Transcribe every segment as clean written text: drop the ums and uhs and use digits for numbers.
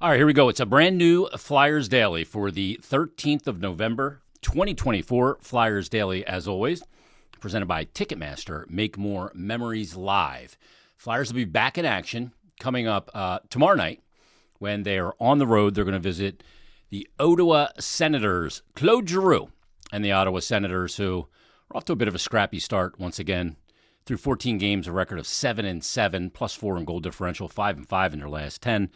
All right, here we go. It's a brand new Flyers Daily for the 13th of November, 2024. Flyers Daily, as always, presented by Ticketmaster. Make more memories live. Flyers will be back in action coming up tomorrow night when they are on the road. They're going to visit the Ottawa Senators, Claude Giroux, and the Ottawa Senators, who are off to a bit of a scrappy start once again. Through 14 games, a record of 7-7, +4 in goal differential, 5-5 in their last 10.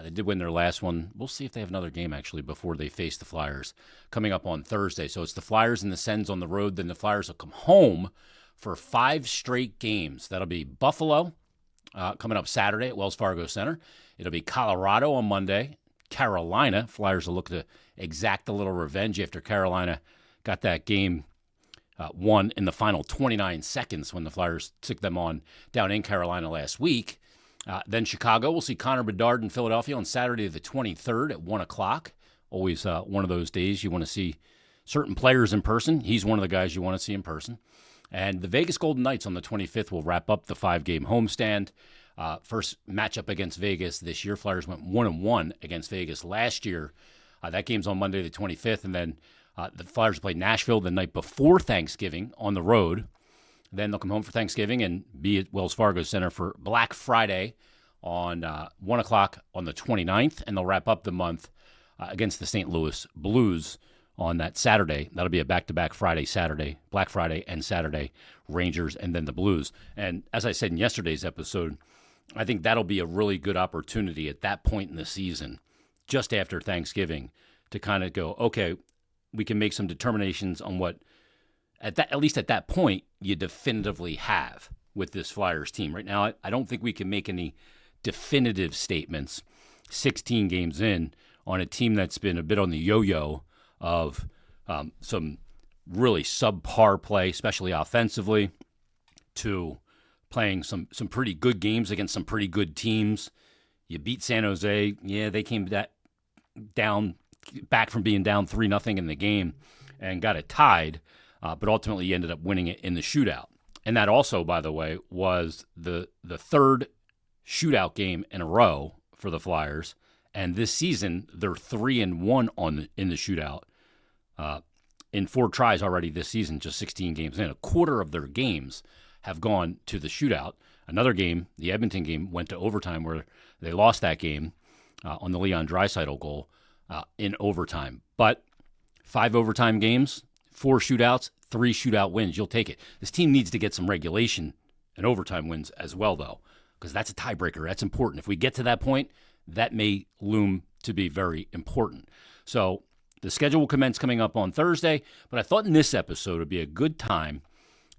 They did win their last one. We'll see if they have another game, actually, before they face the Flyers coming up on Thursday. So it's the Flyers and the Sens on the road. Then the Flyers will come home for 5 straight games. That'll be Buffalo coming up Saturday at Wells Fargo Center. It'll be Colorado on Monday. Carolina. Flyers will look to exact a little revenge after Carolina got that game won in the final 29 seconds when the Flyers took them on down in Carolina last week. Then Chicago. We'll see Connor Bedard in Philadelphia on Saturday the 23rd at 1 o'clock. Always one of those days you want to see certain players in person. He's one of the guys you want to see in person. And the Vegas Golden Knights on the 25th will wrap up the 5-game homestand. First matchup against Vegas this year. Flyers went 1-1 against Vegas last year. That game's on Monday the 25th. And then the Flyers play Nashville the night before Thanksgiving on the road. Then they'll come home for Thanksgiving and be at Wells Fargo Center for Black Friday on 1 o'clock on the 29th. And they'll wrap up the month against the St. Louis Blues on that Saturday. That'll be a back-to-back Friday, Saturday, Black Friday and Saturday, Rangers and then the Blues. And as I said in yesterday's episode, I think that'll be a really good opportunity at that point in the season, just after Thanksgiving, to kind of go, okay, we can make some determinations on what, at least at that point, you definitively have with this Flyers team. Right now, I don't think we can make any definitive statements 16 games in on a team that's been a bit on the yo-yo of some really subpar play, especially offensively, to playing some pretty good games against some pretty good teams. You beat San Jose. Yeah, they came back from being down 3-0 in the game and got it tied, but ultimately you ended up winning it in the shootout. And that also, by the way, was the third shootout game in a row for the Flyers. And this season, they're 3-1 in the shootout in 4 tries already this season, just 16 games in. A quarter of their games have gone to the shootout. Another game, the Edmonton game, went to overtime where they lost that game on the Leon Draisaitl goal in overtime. But 5 overtime games, 4 shootouts, 3 shootout wins. You'll take it. This team needs to get some regulation and overtime wins as well, though, because that's a tiebreaker. That's important. If we get to that point, that may loom to be very important. So the schedule will commence coming up on Thursday, but I thought in this episode would be a good time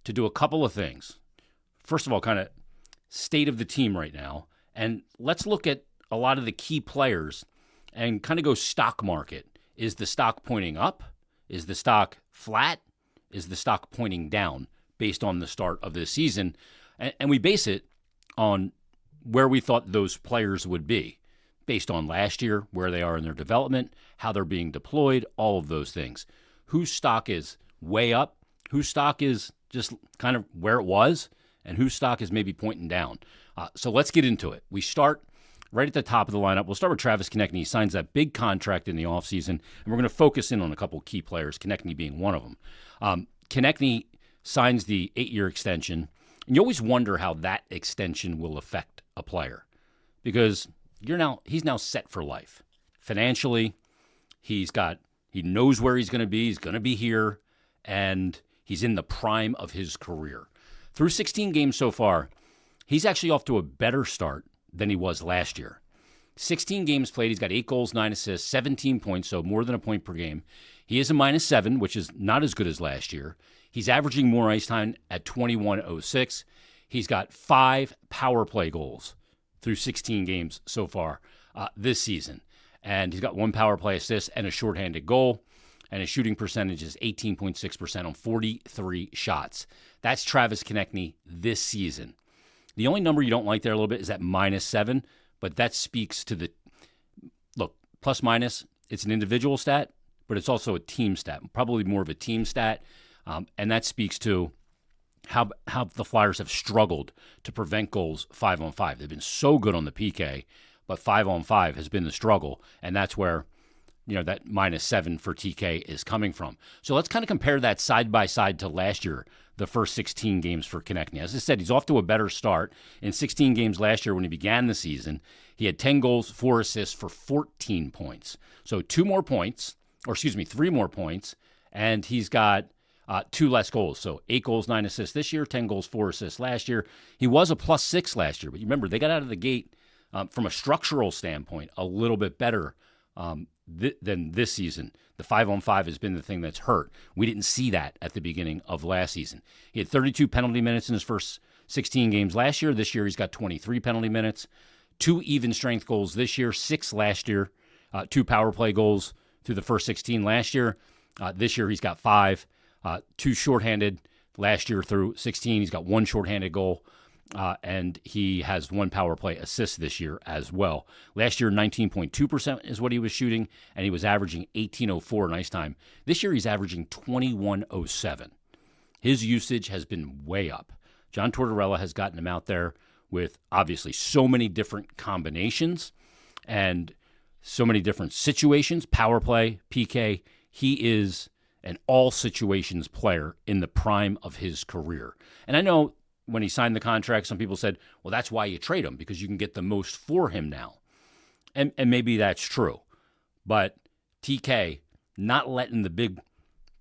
to do a couple of things. First of all, kind of state of the team right now, and let's look at a lot of the key players and kind of go stock market. Is the stock pointing up? Is the stock flat? Is the stock pointing down based on the start of this season? And we base it on where we thought those players would be based on last year, where they are in their development, how they're being deployed, all of those things. Whose stock is way up? Whose stock is just kind of where it was? And whose stock is maybe pointing down? So let's get into it. We start right at the top of the lineup. We'll start with Travis Konecny. He signs that big contract in the offseason, and we're going to focus in on a couple key players, Konecny being one of them. Konecny signs the 8-year extension, and you always wonder how that extension will affect a player because he's now set for life. Financially, he knows where he's going to be. He's going to be here, and he's in the prime of his career. Through 16 games so far, he's actually off to a better start than he was last year. 16 games played, he's got 8 goals, 9 assists, 17 points, so more than a point per game. He is a -7, which is not as good as last year. He's averaging more ice time at 21.06. He's got 5 power play goals through 16 games so far this season. And he's got 1 power play assist and a shorthanded goal. And his shooting percentage is 18.6% on 43 shots. That's Travis Konecny this season. The only number you don't like there a little bit is that -7, but that speaks to look, plus minus, it's an individual stat, but it's also a team stat, probably more of a team stat. And that speaks to how the Flyers have struggled to prevent goals 5-on-5. They've been so good on the PK, but 5-on-5 has been the struggle, and that's where that -7 for TK is coming from. So let's kind of compare that side by side to last year, the first 16 games for Konecny. As I said, he's off to a better start. In 16 games last year when he began the season, he had 10 goals, 4 assists for 14 points. So 3 more points, and he's got 2 less goals. So 8 goals, 9 assists this year, 10 goals, 4 assists last year. He was a +6 last year, but you remember they got out of the gate from a structural standpoint a little bit better than this season. The 5-on-5 has been the thing that's hurt. We didn't see that at the beginning of last season. He had 32 penalty minutes in his first 16 games last year. This year he's got 23 penalty minutes, 2 even strength goals this year, 6 last year, 2 power play goals through the first 16 last year. This year he's got 5, 2 shorthanded last year through 16. He's got 1 shorthanded goal. And he has 1 power play assist this year as well. Last year, 19.2% is what he was shooting, and he was averaging 18.04 in ice time. This year, he's averaging 21.07. His usage has been way up. John Tortorella has gotten him out there with, obviously, so many different combinations and so many different situations, power play, PK. He is an all-situations player in the prime of his career. And I know when he signed the contract, some people said, well, that's why you trade him, because you can get the most for him now. And maybe that's true. But TK, not letting the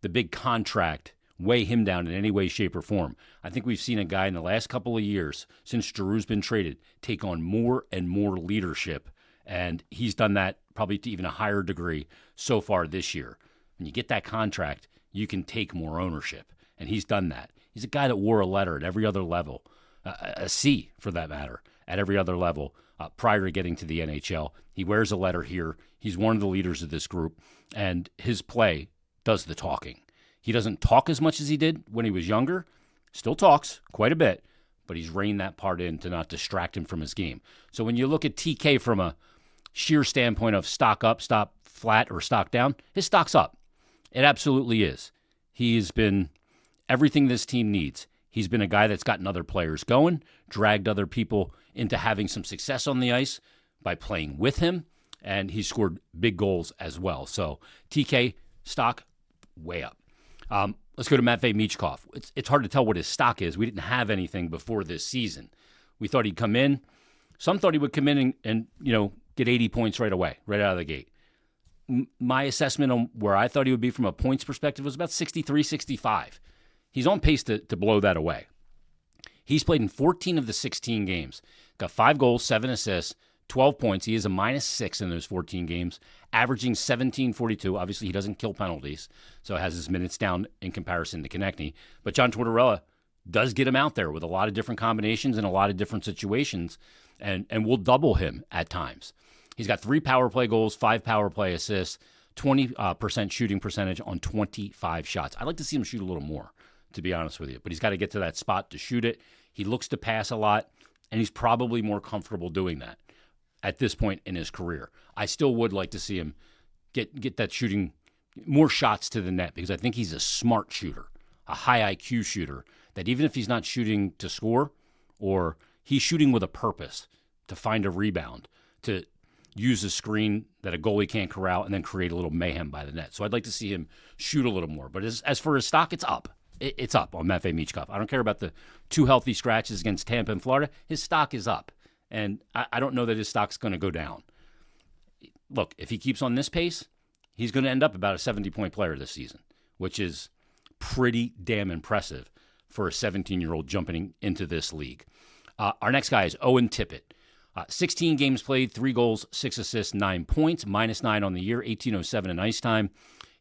big contract weigh him down in any way, shape, or form. I think we've seen a guy in the last couple of years, since Giroux's been traded, take on more and more leadership. And he's done that probably to even a higher degree so far this year. When you get that contract, you can take more ownership. And he's done that. He's a guy that wore a letter at every other level, a C for that matter, at every other level prior to getting to the NHL. He wears a letter here. He's one of the leaders of this group, and his play does the talking. He doesn't talk as much as he did when he was younger. Still talks quite a bit, but he's reined that part in to not distract him from his game. So when you look at TK from a sheer standpoint of stock up, stock flat, or stock down, his stock's up. It absolutely is. He's been everything this team needs. He's been a guy that's gotten other players going, dragged other people into having some success on the ice by playing with him, and he's scored big goals as well. So TK, stock, way up. Let's go to Matvei Michkov. It's hard to tell what his stock is. We didn't have anything before this season. We thought he'd come in. Some thought he would come in and get 80 points right away, right out of the gate. My assessment on where I thought he would be from a points perspective was about 63, 65. He's on pace to blow that away. He's played in 14 of the 16 games. Got 5 goals, 7 assists, 12 points. He is a -6 in those 14 games, averaging 17.42. Obviously, he doesn't kill penalties, so has his minutes down in comparison to Konecny. But John Tortorella does get him out there with a lot of different combinations and a lot of different situations, and will double him at times. He's got 3 power play goals, 5 power play assists, 20% shooting percentage on 25 shots. I'd like to see him shoot a little more, to be honest with you. But he's got to get to that spot to shoot it. He looks to pass a lot, and he's probably more comfortable doing that at this point in his career. I still would like to see him get that shooting, more shots to the net, because I think he's a smart shooter, a high IQ shooter, that even if he's not shooting to score, or he's shooting with a purpose, to find a rebound, to use a screen that a goalie can't corral, and then create a little mayhem by the net. So I'd like to see him shoot a little more. But as for his stock, it's up. It's up on Matvei Michkov. I don't care about the 2 healthy scratches against Tampa and Florida. His stock is up. And I don't know that his stock's going to go down. Look, if he keeps on this pace, he's going to end up about a 70-point player this season, which is pretty damn impressive for a 17-year-old jumping into this league. Our next guy is Owen Tippett. 16 games played, 3 goals, 6 assists, 9 points, -9 on the year, 18.07 in ice time.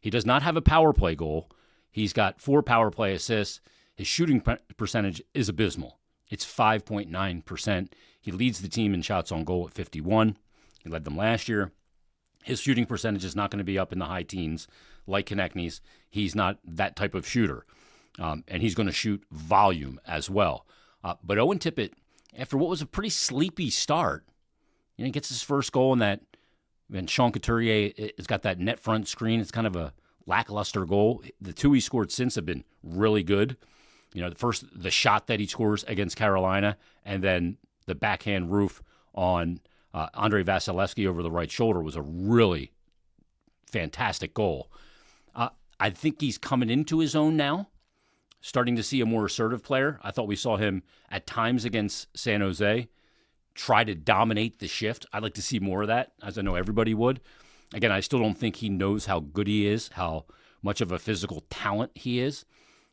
He does not have a power play goal. He's got 4 power play assists. His shooting percentage is abysmal. It's 5.9%. He leads the team in shots on goal at 51. He led them last year. His shooting percentage is not going to be up in the high teens like Konecny's. He's not that type of shooter. And he's going to shoot volume as well. But Owen Tippett, after what was a pretty sleepy start, he gets his first goal in that, and Sean Couturier has got that net front screen. It's kind of a lackluster goal. The 2 he scored since have been really good. The shot that he scores against Carolina, and then the backhand roof on Andrei Vasilevsky over the right shoulder was a really fantastic goal. I think he's coming into his own now, starting to see a more assertive player. I thought we saw him at times against San Jose try to dominate the shift. I'd like to see more of that, as I know everybody would. Again, I still don't think he knows how good he is, how much of a physical talent he is,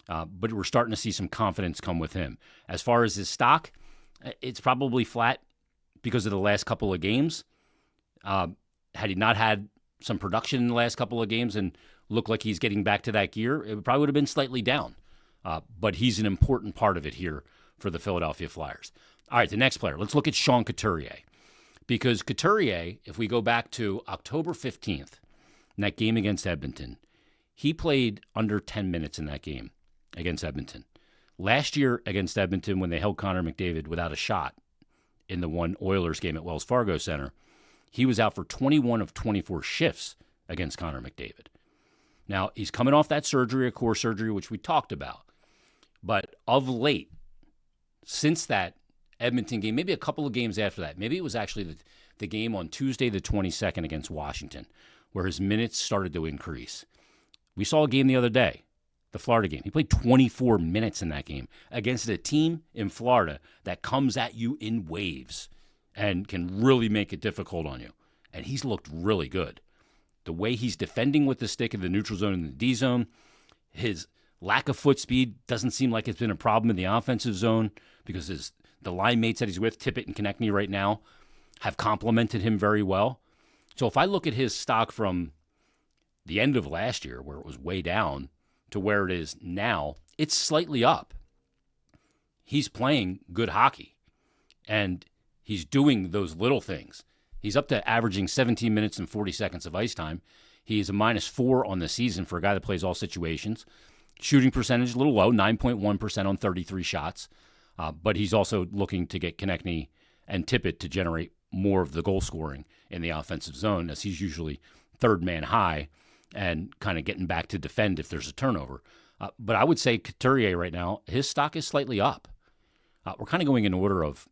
but we're starting to see some confidence come with him. As far as his stock, it's probably flat because of the last couple of games. Had he not had some production in the last couple of games and looked like he's getting back to that gear, it probably would have been slightly down. But he's an important part of it here for the Philadelphia Flyers. All right, the next player. Let's look at Sean Couturier. Because Couturier, if we go back to October 15th, in that game against Edmonton, he played under 10 minutes in that game against Edmonton. Last year against Edmonton, when they held Connor McDavid without a shot in the one Oilers game at Wells Fargo Center, he was out for 21 of 24 shifts against Connor McDavid. Now, he's coming off that surgery, a core surgery, which we talked about. But of late, since that Edmonton game, maybe a couple of games after that, maybe it was actually the game on Tuesday the 22nd against Washington, where his minutes started to increase. We saw a game the other day, the Florida game. He played 24 minutes in that game against a team in Florida that comes at you in waves and can really make it difficult on you. And he's looked really good. The way he's defending with the stick in the neutral zone and the D zone, his lack of foot speed doesn't seem like it's been a problem in the offensive zone because the line mates that he's with, Tippett and Konecny right now, have complimented him very well. So if I look at his stock from the end of last year, where it was way down, to where it is now, it's slightly up. He's playing good hockey, and he's doing those little things. He's up to averaging 17 minutes and 40 seconds of ice time. He's a -4 on the season for a guy that plays all situations. Shooting percentage a little low, 9.1% on 33 shots. But he's also looking to get Konecny and Tippett to generate more of the goal scoring in the offensive zone, as he's usually third man high and kind of getting back to defend if there's a turnover. But I would say Couturier right now, his stock is slightly up. We're kind of going in order of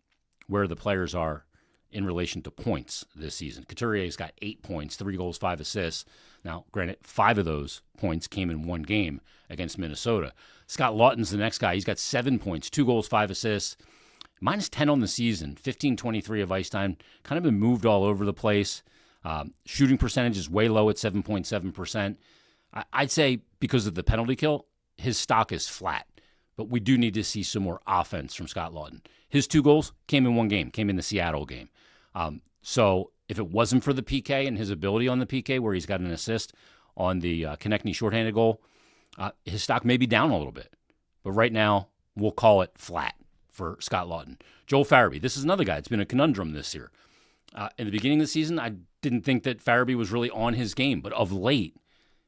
where the players are in relation to points this season. Couturier's got 8 points, 3 goals, 5 assists. Now, granted, 5 of those points came in one game against Minnesota. Scott Laughton's the next guy. He's got 7 points, 2 goals, 5 assists, -10 on the season, 15-23 of ice time, kind of been moved all over the place. Shooting percentage is way low at 7.7%. I'd say because of the penalty kill, his stock is flat. But we do need to see some more offense from Scott Laughton. His 2 goals came in one game, came in the Seattle game. So if it wasn't for the PK and his ability on the PK, where he's got an assist on the Konecny shorthanded goal, his stock may be down a little bit. But right now, we'll call it flat for Scott Laughton. Joel Farabee, this is another guy. It's been a conundrum this year. In the beginning of the season, I didn't think that Farabee was really on his game. But of late,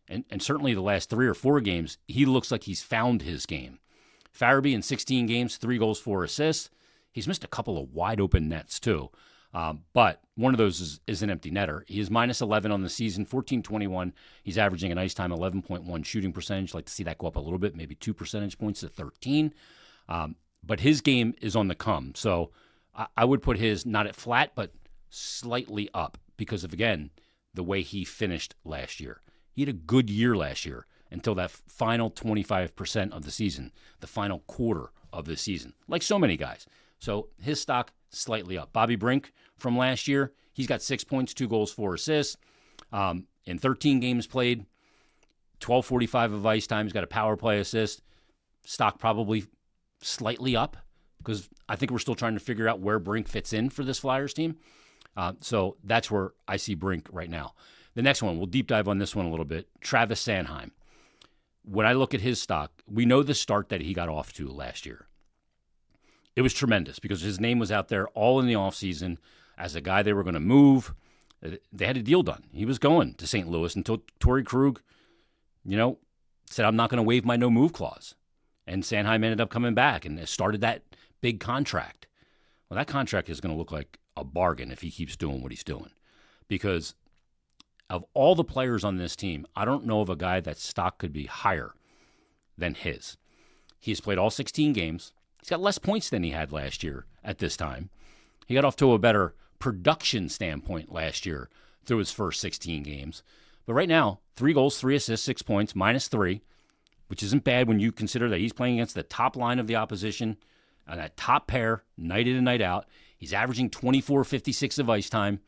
and certainly the last 3 or 4 games, he looks like he's found his game. Farabee in 16 games, 3 goals, 4 assists. He's missed a couple of wide open nets too. But one of those is an empty netter. He is -11 on the season, 14-21. He's averaging an ice time 11.1 shooting percentage. I'd like to see that go up a little bit, maybe 2 percentage points to 13. But his game is on the come. So I would put his not at flat, but slightly up because of, again, the way he finished last year. He had a good year last year until that final 25% of the season, the final quarter of the season, like so many guys. So his stock slightly up. Bobby Brink from last year, he's got 6 points, 2 goals, 4 assists. In 13 games played, 12:45 of ice time. He's got a power play assist. Stock probably slightly up because I think we're still trying to figure out where Brink fits in for this Flyers team. So that's where I see Brink right now. The next one, we'll deep dive on this one a little bit. Travis Sanheim. When I look at his stock, we know the start that he got off to last year. It was tremendous because his name was out there all in the offseason as a guy they were going to move. They had a deal done. He was going to St. Louis until Torrey Krug, said, I'm not going to waive my no-move clause. And Sanheim ended up coming back and started that big contract. Well, that contract is going to look like a bargain if he keeps doing what he's doing. Because of all the players on this team, I don't know of a guy that stock could be higher than his. He's played all 16 games. He's got less points than he had last year at this time. He got off to a better production standpoint last year through his first 16 games. But right now, 3 goals, 3 assists, 6 points, -3, which isn't bad when you consider that he's playing against the top line of the opposition and that top pair night in and night out. He's averaging 24.56 of ice time.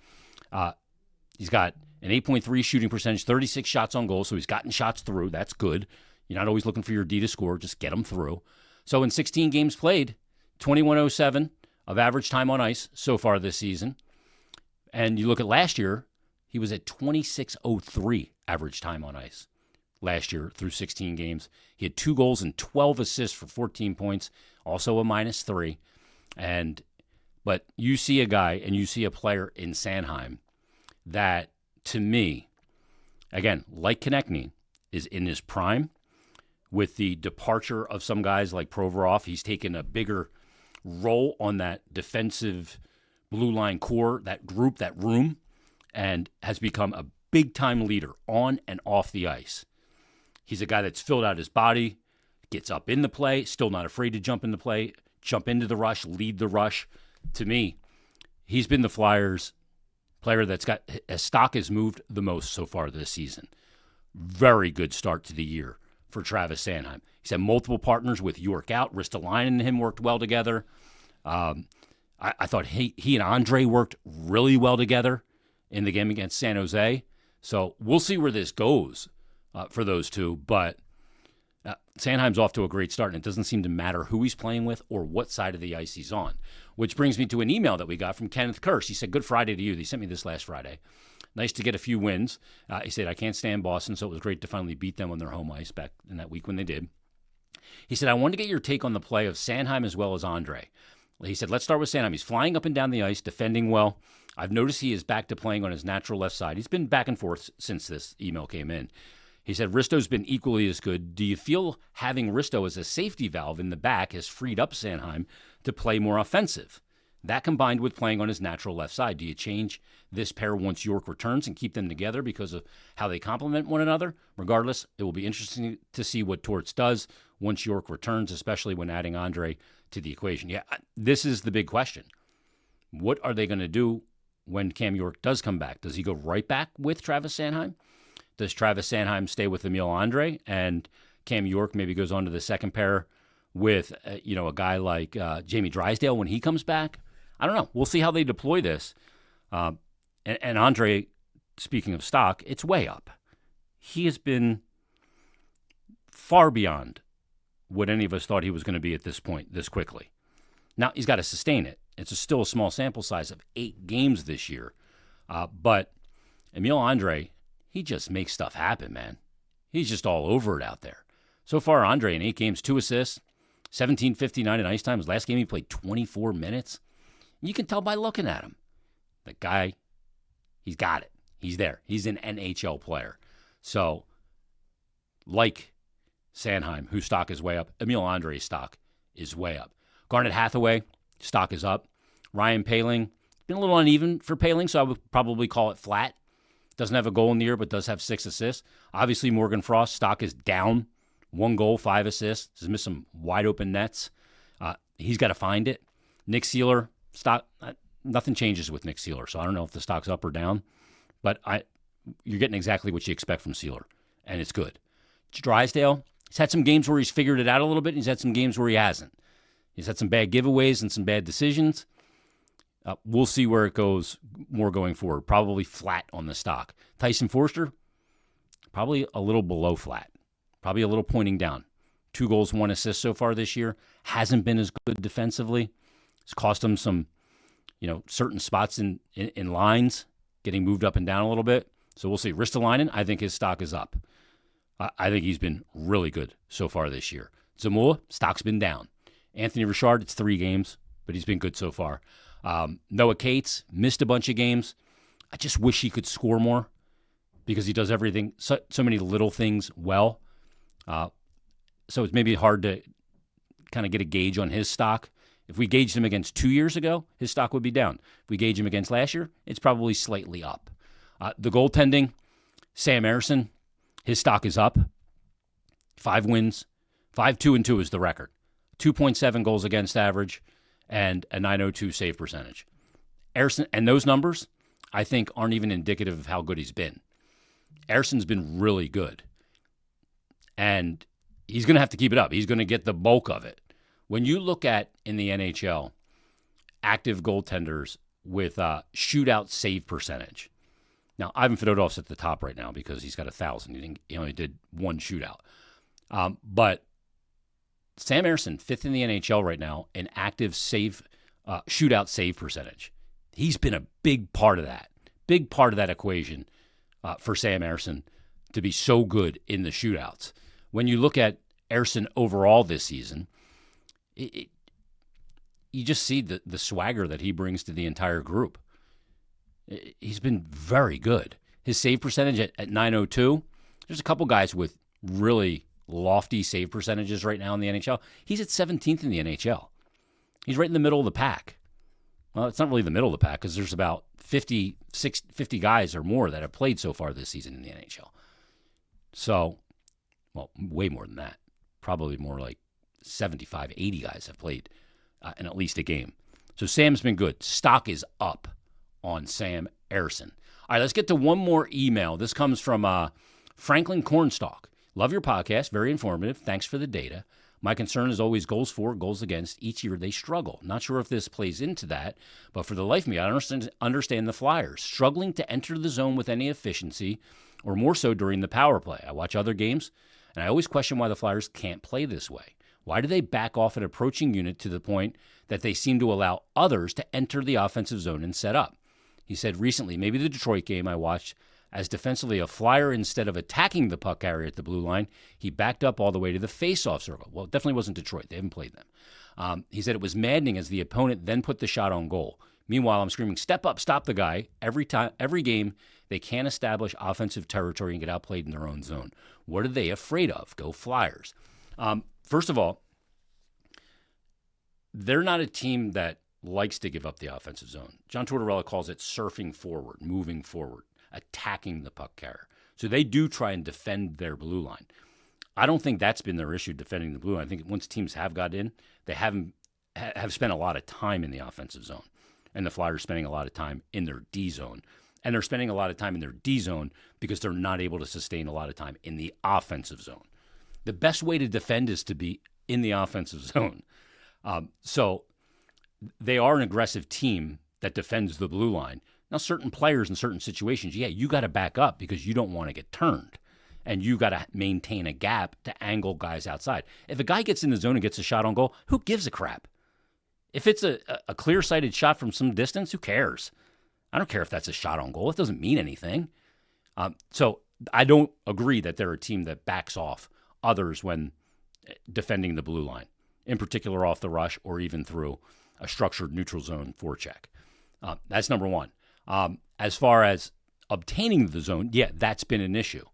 He's got an 8.3 shooting percentage, 36 shots on goal, so he's gotten shots through. That's good. You're not always looking for your D to score. Just get them through. So in 16 games played, 21.07 of average time on ice so far this season. And you look at last year, he was at 26.03 average time on ice last year through 16 games. He had 2 goals and 12 assists for 14 points, also a -3. But you see a guy and you see a player in Sanheim that, to me, again, like Konecny, is in his prime. With the departure of some guys like Provorov, he's taken a bigger role on that defensive blue line core, that group, that room, and has become a big-time leader on and off the ice. He's a guy that's filled out his body, gets up in the play, still not afraid to jump in the play, jump into the rush, lead the rush. To me, he's been the Flyers' player that's got his stock has moved the most so far this season. Very good start to the year for Travis Sanheim. He's had multiple partners with York out. Ristolainen and him worked well together. I thought he and Andre worked really well together in the game against San Jose. So we'll see where this goes for those two. But Sanheim's off to a great start, and it doesn't seem to matter who he's playing with or what side of the ice he's on. Which brings me to an email that we got from Kenneth Kirsch. He said, "Good Friday to you." He sent me this last Friday. Nice to get a few wins. He said, "I can't stand Boston, so it was great to finally beat them on their home ice back in that week when they did." He said, "I wanted to get your take on the play of Sanheim as well as Andre." He said, "Let's start with Sanheim. He's flying up and down the ice, defending well. I've noticed he is back to playing on his natural left side. He's been back and forth since this email came in." He said, "Risto's been equally as good. Do you feel having Risto as a safety valve in the back has freed up Sanheim to play more offensive? That combined with playing on his natural left side, do you change this pair once York returns and keep them together because of how they complement one another? Regardless, it will be interesting to see what Torts does once York returns, especially when adding Andre to the equation." Yeah, this is the big question. What are they going to do when Cam York does come back? Does he go right back with Travis Sanheim? Does Travis Sanheim stay with Emil Andre and Cam York maybe goes on to the second pair with a guy like Jamie Drysdale when he comes back? I don't know. We'll see how they deploy this. And Andre, speaking of stock, it's way up. He has been far beyond what any of us thought he was going to be at this point this quickly. Now, he's got to sustain it. It's still a small sample size of 8 games this year. But Emil Andre, he just makes stuff happen, man. He's just all over it out there. So far, Andre in 8 games, 2 assists, 17:59 in ice time. His last game, he played 24 minutes. You can tell by looking at him. The guy, he's got it. He's there. He's an NHL player. So, like Sanheim, whose stock is way up, Emil Andre's stock is way up. Garnet Hathaway, stock is up. Ryan Poehling, been a little uneven for Poehling, so I would probably call it flat. Doesn't have a goal in the year, but does have 6 assists. Obviously, Morgan Frost, stock is down. 1 goal, 5 assists. Has missed some wide open nets. He's got to find it. Nick Seeler, stock, nothing changes with Nick Seeler, so I don't know if the stock's up or down. But you're getting exactly what you expect from Seeler, and it's good. Drysdale, he's had some games where he's figured it out a little bit, and he's had some games where he hasn't. He's had some bad giveaways and some bad decisions. We'll see where it goes more going forward. Probably flat on the stock. Tyson Forster, probably a little below flat. Probably a little pointing down. 2 goals, 1 assist so far this year. Hasn't been as good defensively. It's cost him some, certain spots in lines, getting moved up and down a little bit. So we'll see. Ristolainen, I think his stock is up. I think he's been really good so far this year. Zamula, stock's been down. Anthony Richard, it's 3 games, but he's been good so far. Noah Cates, missed a bunch of games. I just wish he could score more because he does everything, so many little things well. So it's maybe hard to kind of get a gauge on his stock. If we gauged him against 2 years ago, his stock would be down. If we gauge him against last year, it's probably slightly up. The goaltending, Sam Ersson, his stock is up. 5 wins. 5-2-2 is the record. 2.7 goals against average and a .902 save percentage. Ersson, and those numbers, I think, aren't even indicative of how good he's been. Ersson's been really good. And he's going to have to keep it up. He's going to get the bulk of it. When you look at, in the NHL, active goaltenders with shootout save percentage. Now, Ivan Fedotov's at the top right now because he's got 1,000. He only did one shootout. But Sam Ersson, fifth in the NHL right now, in active shootout save percentage. He's been a big part of that equation for Sam Ersson to be so good in the shootouts. When you look at Ersson overall this season, you just see the swagger that he brings to the entire group. He's been very good. His save percentage at .902, there's a couple guys with really lofty save percentages right now in the NHL. He's at 17th in the NHL. He's right in the middle of the pack. Well, it's not really the middle of the pack because there's about 50 guys or more that have played so far this season in the NHL. So, well, way more than that. Probably more like 75, 80 guys have played in at least a game. So Sam's been good. Stock is up on Sam Ersson. All right, let's get to one more email. This comes from Franklin Cornstalk. Love your podcast. Very informative. Thanks for the data. My concern is always goals for, goals against. Each year they struggle. Not sure if this plays into that, but for the life of me, I don't understand the Flyers. Struggling to enter the zone with any efficiency, or more so during the power play. I watch other games, and I always question why the Flyers can't play this way. Why do they back off an approaching unit to the point that they seem to allow others to enter the offensive zone and set up? He said recently, maybe the Detroit game I watched, as defensively a Flyer, instead of attacking the puck carrier at the blue line, he backed up all the way to the face-off circle. Well, it definitely wasn't Detroit. They haven't played them. He said it was maddening as the opponent then put the shot on goal. Meanwhile, I'm screaming, step up, stop the guy. Every game, they can't establish offensive territory and get outplayed in their own zone. What are they afraid of? Go Flyers. First of all, they're not a team that likes to give up the offensive zone. John Tortorella calls it surfing forward, moving forward, attacking the puck carrier. So they do try and defend their blue line. I don't think that's been their issue, defending the blue line. I think once teams have got in, they have spent a lot of time in the offensive zone. And the Flyers spending a lot of time in their D zone. And they're spending a lot of time in their D zone because they're not able to sustain a lot of time in the offensive zone. The best way to defend is to be in the offensive zone. So they are an aggressive team that defends the blue line. Now, certain players in certain situations, you got to back up because you don't want to get turned. And you got to maintain a gap to angle guys outside. If a guy gets in the zone and gets a shot on goal, who gives a crap? If it's a clear-sighted shot from some distance, who cares? I don't care if that's a shot on goal. It doesn't mean anything. So I don't agree that they're a team that backs off others when defending the blue line, in particular off the rush or even through a structured neutral zone forecheck. That's number one. As far as obtaining the zone, that's been an issue.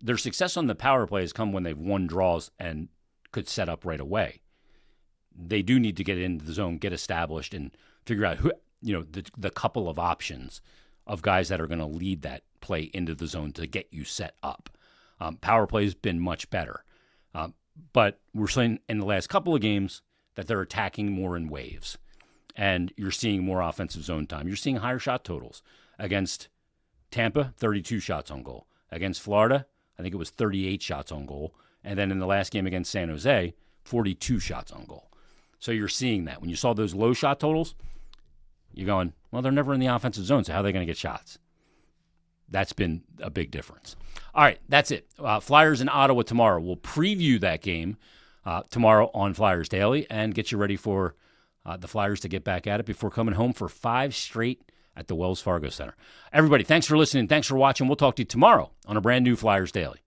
Their success on the power play has come when they've won draws and could set up right away. They do need to get into the zone, get established, and figure out who, the couple of options of guys that are going to lead that play into the zone to get you set up. Power play has been much better. But we're seeing in the last couple of games that they're attacking more in waves. And you're seeing more offensive zone time. You're seeing higher shot totals. Against Tampa, 32 shots on goal. Against Florida, I think it was 38 shots on goal. And then in the last game against San Jose, 42 shots on goal. So you're seeing that. When you saw those low shot totals, you're going, well, they're never in the offensive zone, so how are they going to get shots? That's been a big difference. All right, that's it. Flyers in Ottawa tomorrow. We'll preview that game tomorrow on Flyers Daily and get you ready for the Flyers to get back at it before coming home for 5 straight at the Wells Fargo Center. Everybody, thanks for listening. Thanks for watching. We'll talk to you tomorrow on a brand new Flyers Daily.